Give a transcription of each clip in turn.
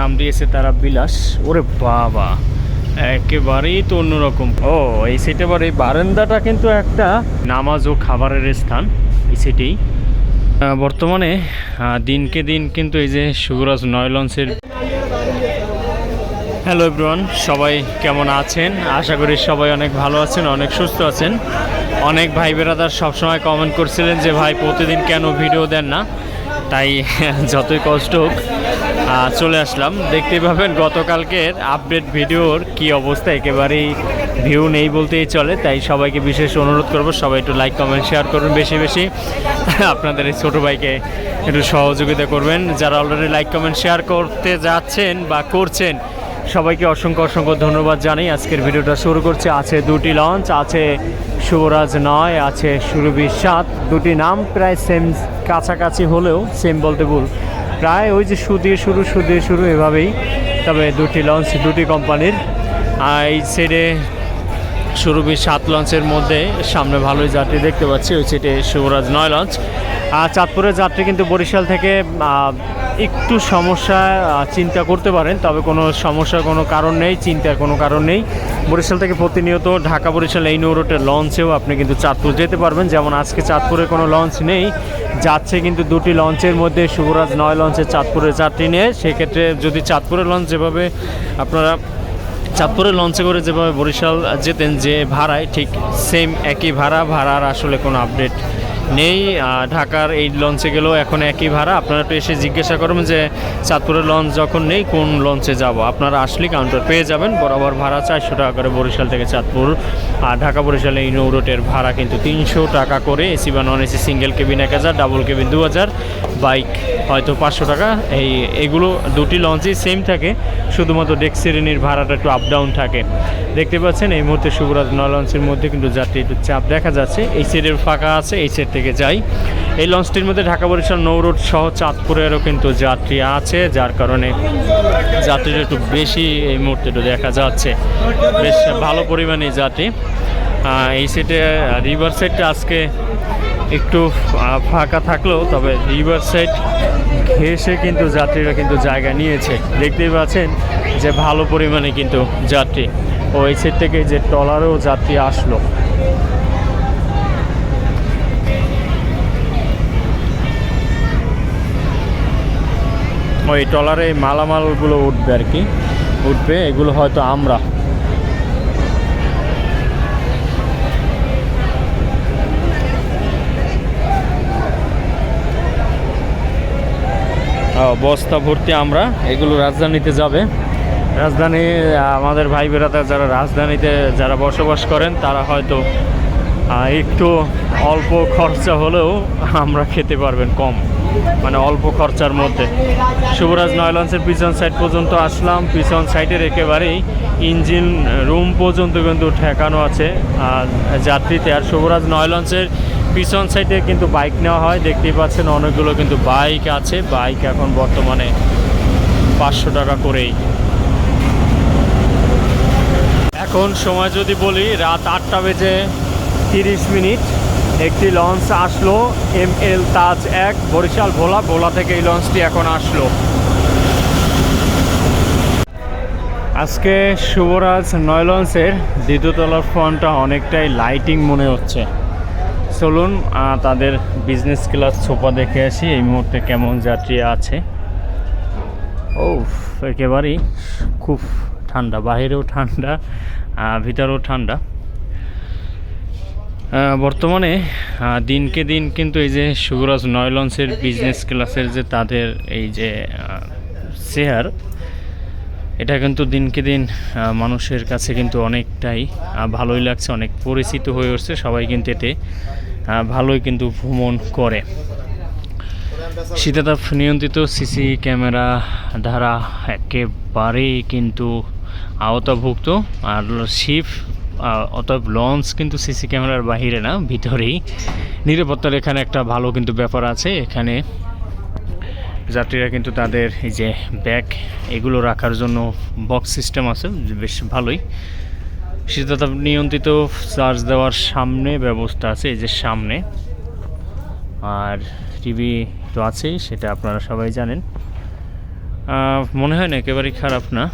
নাম দিয়েছে তারা বিলাস। ওরে বাবা, একেবারেই তো অন্যরকম। ও এই সিটে আবার এই বারান্দাটা কিন্তু একটা নামাজ ও খাবারের স্থান এই সিটেই। বর্তমানে দিনকে দিন কিন্তু এই যে শুভরাজ নয় লঞ্চের। হ্যালো এভরিওয়ান, সবাই কেমন আছেন? আশা করি সবাই অনেক ভালো আছেন, অনেক সুস্থ আছেন। অনেক ভাই বেরাদার সবসময় কমেন্ট করছিলেন যে ভাই প্রতিদিন কেন ভিডিও দেন না, তাই যতই কষ্ট হোক চলে আসলাম। দেখতেই পাবেন গতকালকের আপডেট ভিডিওর কি অবস্থা, একেবারেই ভিউ নেই বলতেই চলে। তাই সবাইকে বিশেষ অনুরোধ করব, সবাই একটু লাইক কমেন্ট শেয়ার করুন বেশি বেশি। আপনাদের এই ছোটো ভাইকে একটু সহযোগিতা করবেন। যারা অলরেডি লাইক কমেন্ট শেয়ার করতে যাচ্ছেন বা করছেন, সবাইকে অসংখ্য অসংখ্য ধন্যবাদ জানাই। আজকের ভিডিওটা শুরু করছে। আছে দুটি লঞ্চ, আছে শুভরাজ 9, আছে সুরভি 7। দুটি নাম প্রায় সেম, কাছাকাছি হলেও সেম বলতে ভুল, প্রায় ওই যে সুদিয়ে শুরু এভাবেই। তবে দুটি লঞ্চ দুটি কোম্পানির। এই সাইডে সুরভি 7 লঞ্চের মধ্যে সামনে ভালোই যাত্রী দেখতে পাচ্ছি। ওই সাইডে শুভরাজ 9 লঞ্চ। আর চাঁদপুরের যাত্রী কিন্তু বরিশাল থেকে একটু সমস্যা চিন্তা করতে পারেন, তবে কোনো সমস্যার কোনো কারণ নেই, চিন্তার কোনো কারণ নেই। বরিশাল থেকে প্রতিনিয়ত ঢাকা বরিশাল এই নৌ রুটের লঞ্চেও আপনি কিন্তু চাঁদপুর যেতে পারবেন। যেমন আজকে চাঁদপুরে কোনো লঞ্চ নেই, যাচ্ছে কিন্তু দুটি লঞ্চের মধ্যে শুভরাজ 9 লঞ্চের চাঁদপুরের যাত্রী নিয়ে। সেক্ষেত্রে যদি চাঁদপুরের লঞ্চ যেভাবে আপনারা চাঁদপুরের লঞ্চে করে যেভাবে বরিশাল যেতেন যে ভাড়ায়, ঠিক সেম একই ভাড়ার আসলে কোনো আপডেট নেই। ঢাকার এই লঞ্চে গেলেও এখন একই ভাড়া। আপনারা একটু এসে জিজ্ঞাসা করবেন যে চাঁদপুরের লঞ্চ যখন নেই কোন লঞ্চে যাব। আপনারা আসলে কাউন্টার পেয়ে যাবেন। বরাবর ভাড়া 400 টাকা করে বরিশাল থেকে চাঁদপুর। আর ঢাকা বরিশাল এই নৌ রুটের ভাড়া কিন্তু 300 টাকা করে। এসি বা non AC single cabin 1000, double cabin 2000, bike হয়তো 500 টাকা। এগুলো দুটি লঞ্চই সেম থাকে, শুধুমাত্র ডেক শ্রেণীর ভাড়াটা একটু আপ ডাউন থাকে। দেখতে পাচ্ছেন এই মুহূর্তে শুভরাজ 9 লঞ্চের মধ্যে কিন্তু যাত্রী একটু চাপ দেখা যাচ্ছে। এই সাইডের ফাঁকা আছে, এই সাইড থেকে যাই। এই লঞ্চটির মধ্যে ঢাকা বরিশাল নৌ রুট সহ চাঁদপুরেরও কিন্তু যাত্রী আছে, যার কারণে যাত্রীটা একটু বেশি এই মুহূর্তে একটু দেখা যাচ্ছে, বেশ ভালো পরিমাণে যাত্রী। এই সাইডে রিভার সাইডটা আজকে একটু ফাঁকা থাকলেও, তবে রিভার সাইড ঘেঁষে কিন্তু যাত্রীরা কিন্তু জায়গা নিয়েছে। দেখতেই পাচ্ছেন যে ভালো পরিমাণে কিন্তু যাত্রী। ও এই সাইড থেকে যে ট্রলারেও যাত্রী আসলো। ওই ট্রলারে মালামালগুলো উঠবে আর কি, উঠবে এগুলো হয়তো আমরা। বস্তা ভর্তি আমরা, এগুলো রাজধানীতে যাবে। রাজধানী আমাদের ভাই বেরাদার যারা রাজধানীতে যারা বসবাস করেন, তারা হয়তো একটু অল্প খরচা হলেও আমরা খেতে পারবেন কম, মানে অল্প খরচার মধ্যে। শুভরাজ 9 লঞ্চের পিছন সাইড পর্যন্ত আসলাম। পিছন সাইডের একেবারেই ইঞ্জিন রুম পর্যন্ত কিন্তু ঠেকানো আছে যাত্রীতে। আর শুভরাজ 9 লঞ্চের পিছন সাইডে কিন্তু বাইক নেওয়া হয়। দেখতেই পাচ্ছেন অনেকগুলো কিন্তু বাইক আছে। বাইক এখন বর্তমানে 500 টাকা করেই। এখন সময় যদি বলি, রাত 8টা বেজে 30 মিনিট। একটি লঞ্চ আসলো, ML তাজ 1 বরিশাল ভোলা থেকে এই লঞ্চটি এখন আসলো। আজকে শুভরাজ 9 লঞ্চের দ্বিতীয় তলার ফ্রন্টটা অনেকটাই লাইটিং মনে হচ্ছে। চলুন তাদের বিজনেস ক্লাস সোফা দেখে আসি এই মুহূর্তে কেমন যাত্রী আছে। ও একেবারেই খুব ঠান্ডা, বাহিরেও ঠান্ডা, ভিতরেও ঠান্ডা। বর্তমানে দিনকে দিন কিন্তু এই যে শুভরাজ 9 লঞ্চের বিজনেস ক্লাসের যে তাদের এই যে শেয়ার, এটা কিন্তু দিনকে দিন মানুষের কাছে কিন্তু অনেকটাই ভালোই লাগছে, অনেক পরিচিত হয়ে উঠছে। সবাই কিন্তু এতে ভালোই কিন্তু ভ্রমণ করে। শীতাতাপ নিয়ন্ত্রিত সিসি ক্যামেরা দ্বারা একেবারেই কিন্তু আওতাভুক্ত। আর শিপ অতএব লঞ্চ কিন্তু সিসি ক্যামেরার বাহিরে না, ভিতরেই। নিরাপত্তার এখানে একটা ভালো কিন্তু ব্যাপার আছে। এখানে যাত্রীরা কিন্তু তাদের এই যে ব্যাগ এগুলো রাখার জন্য বক্স সিস্টেম আছে, বেশ ভালোই। শীতাতাপ নিয়ন্ত্রিত চার্জ দেওয়ার সামনে ব্যবস্থা আছে, এই যে সামনে। আর টিভি তো আছেই, সেটা আপনারা সবাই জানেন। মনে হয় না একেবারেই খারাপ না,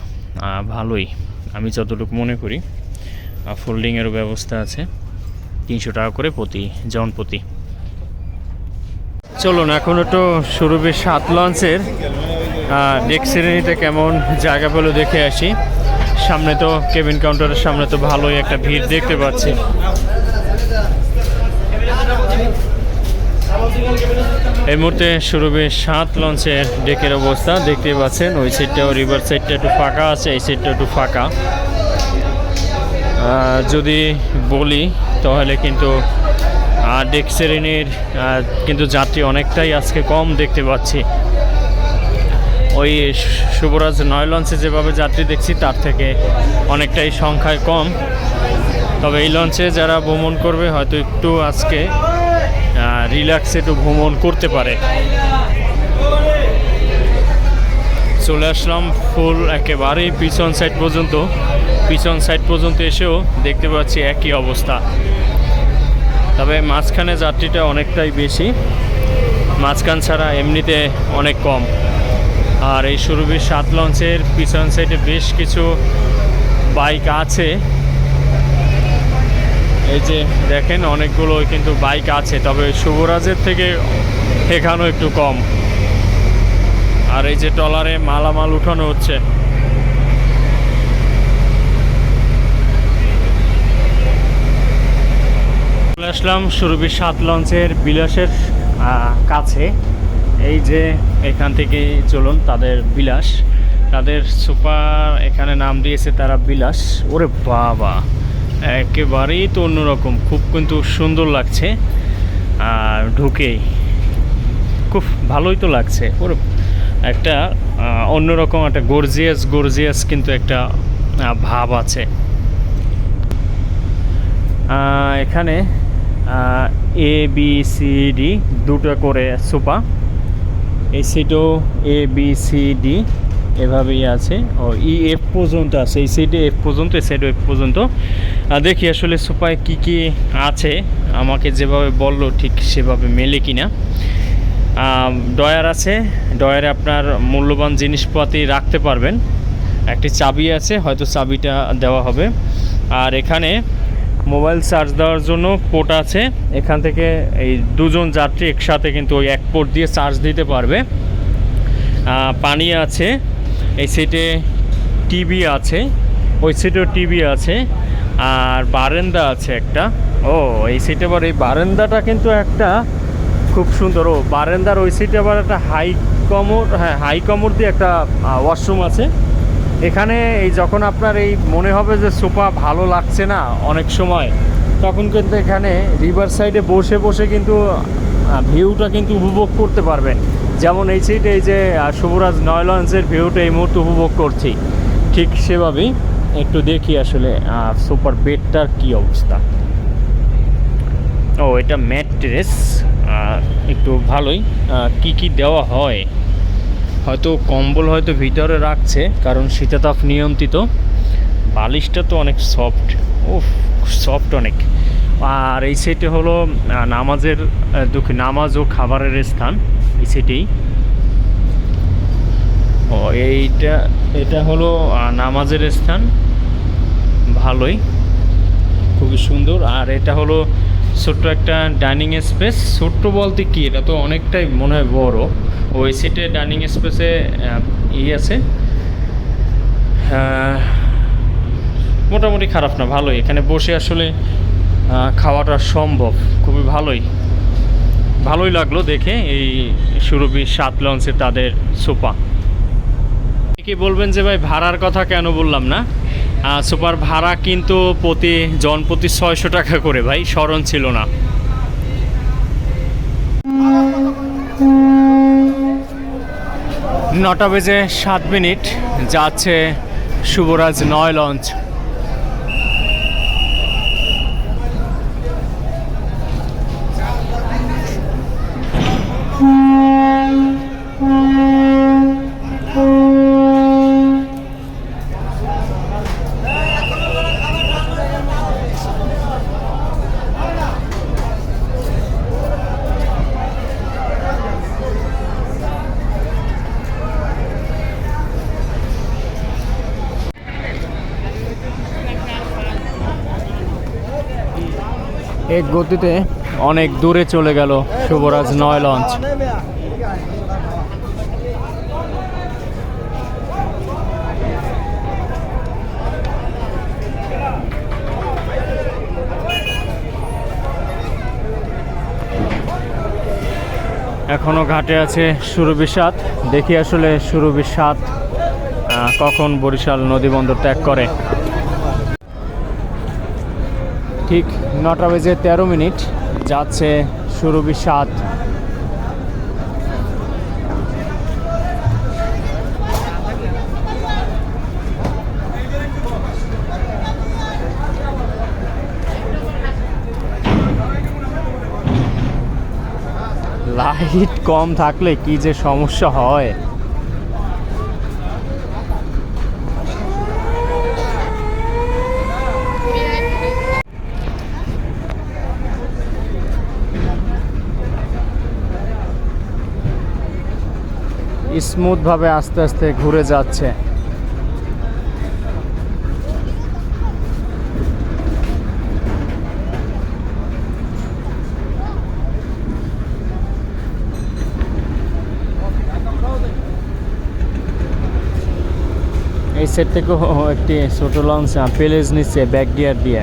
ভালোই আমি যতটুকু মনে করি। ফোল্ডিংয়েরও ব্যবস্থা আছে, 300 টাকা করে প্রতি জন প্রতি। চলুন এখন একটু সুরভি 7 লঞ্চের ডেক শ্রেণীতে কেমন জায়গা পেলো দেখে আসি। সামনে তো কেবিন কাউন্টারের সামনে তো ভালোই একটা ভিড় দেখতে পাচ্ছি। এই মুহূর্তে সুরভি 7 লঞ্চের ডেকের অবস্থা দেখতে পাচ্ছেন। ওই সাইডটাও রিভার সাইডটা একটু ফাঁকা আছে, এই সাইডটা একটু ফাঁকা। যদি বলি তাহলে কিন্তু ডেক শ্রেণীর কিন্তু যাত্রী অনেকটাই আজকে কম দেখতে পাচ্ছি। ওই শুভরাজ 9 লঞ্চে যেভাবে যাত্রী দেখছি তার থেকে অনেকটাই সংখ্যায় কম। তবে এই লঞ্চে যারা ভ্রমণ করবে হয়তো একটু আজকে রিল্যাক্সে একটু ভ্রমণ করতে পারে। চলে আসলাম ফুল একেবারেই পিছন সাইড পর্যন্ত। পিছন সাইড পর্যন্ত এসেও দেখতে পাচ্ছি একই অবস্থা, তবে মাঝখানে যাত্রীটা অনেকটাই বেশি, মাঝখান ছাড়া এমনিতে অনেক কম। আর এই সুরভি 7 লঞ্চের পিছন সাইডে বেশ কিছু বাইক আছে, এই যে দেখেন অনেকগুলো কিন্তু বাইক আছে, তবে শুভরাজের থেকে এখানেও একটু কম। আর এই যে ট্রলারে মালামাল উঠানো হচ্ছে। চলে আসলাম সুরভি 7 লঞ্চের বিলাসের কাছে। এই যে এখান থেকে চলুন তাদের বিলাস, তাদের সুপার এখানে নাম দিয়েছে তারা বিলাস। ওরে বাবা, একেবারেই তো অন্যরকম, খুব কিন্তু সুন্দর লাগছে। আর ঢুকেই খুব ভালোই তো লাগছে। ওর একটা অন্যরকম একটা গর্জিয়াস কিন্তু একটা ভাব আছে। এখানে ABCD দুটো করে সোফা, এই সিটও ABCD এভাবেই আছে। ও EF পর্যন্ত আছে, এই সাইডে F পর্যন্ত, এই সাইডে F পর্যন্ত। দেখি আসলে সোফায় কি কি আছে, আমাকে যেভাবে বললো ঠিক সেভাবে মেলে কিনা। ডয়ার আছে, ডয়ারে আপনার মূল্যবান জিনিসপাতি রাখতে পারবেন। একটি চাবি আছে, হয়তো চাবিটা দেওয়া হবে। আর এখানে মোবাইল চার্জ দেওয়ার জন্য পোর্ট আছে, এখান থেকে এই দুজন যাত্রী একসাথে কিন্তু ওই এক পোর্ট দিয়ে চার্জ দিতে পারবে। পানি আছে, এই সাইডে টিভি আছে, ওই সাইডেও টিভি আছে। আর বারান্দা আছে একটা। ও এই সাইডে আবার এই বারান্দাটা কিন্তু একটা খুব সুন্দর। ও বারান্দার ওই সাইডে আবার একটা হাই কমোড দিয়ে একটা ওয়াশরুম আছে। এখানে এই যখন আপনার এই মনে হবে যে সোফা ভালো লাগছে না অনেক সময়, তখন কিন্তু এখানে রিভার সাইডে বসে বসে কিন্তু ভিউটা কিন্তু উপভোগ করতে পারবেন। যেমন এই সাইডে এই যে শুভরাজ 9 লঞ্চের ভিউটা এই মুহূর্তে উপভোগ করছি, ঠিক সেভাবেই একটু দেখি আসলে সুপার বেডটার কী অবস্থা। ও এটা ম্যাট্রেস একটু ভালোই। কি দেওয়া হয়, হয়তো কম্বল হয়তো ভিতরে রাখছে, কারণ শীতাতাপ নিয়ন্ত্রিত। বালিশটা তো অনেক সফট, সফট অনেক। আর এই সাইডে হলো নামাজ ও খাবারের স্থান, এই সাইডেই। ও এটা হলো নামাজের স্থান, ভালোই, খুবই সুন্দর। আর এটা হলো ছোট্ট একটা ডাইনিং স্পেস। ছোট্ট বলতে কি, এটা তো অনেকটাই মনে হয় বড়। ওই সিটে ডাইনিং স্পেসে আছে, মোটামুটি খারাপ না, ভালোই। এখানে বসে আসলে খাওয়াটা সম্ভব, খুবই ভালোই লাগলো দেখে এই সুরভি 7 লঞ্চে তাদের সোফা। কি বলবেন যে ভাই ভাড়ার কথা কেন বললাম না? সুপার ভাড়া কিন্তু প্রতি 600 টাকা করে, ভাই স্মরণ ছিল না। 9:07 যাচ্ছে শুভরাজ 9 লঞ্চ। এক গতিতে অনেক দূরে চলে গেল শুভরাজ 9 লঞ্চ। এখনো ঘাটে আছে সুরভি 7। দেখি আসলে সুরভি 7 কখন বরিশাল নদীবন্দর ত্যাগ করে। ঠিক 9টা বেজে 13 মিনিট যাচ্ছে সুরভি 7। লাইট কম থাকলে কি যে সমস্যা হয়। স্মুথ ভাবে আস্তে আস্তে ঘুরে যাচ্ছে। এই সেট থেকেও একটি ছোট লঞ্চ পেলেজ নিচ্ছে ব্যাক গিয়ার দিয়ে।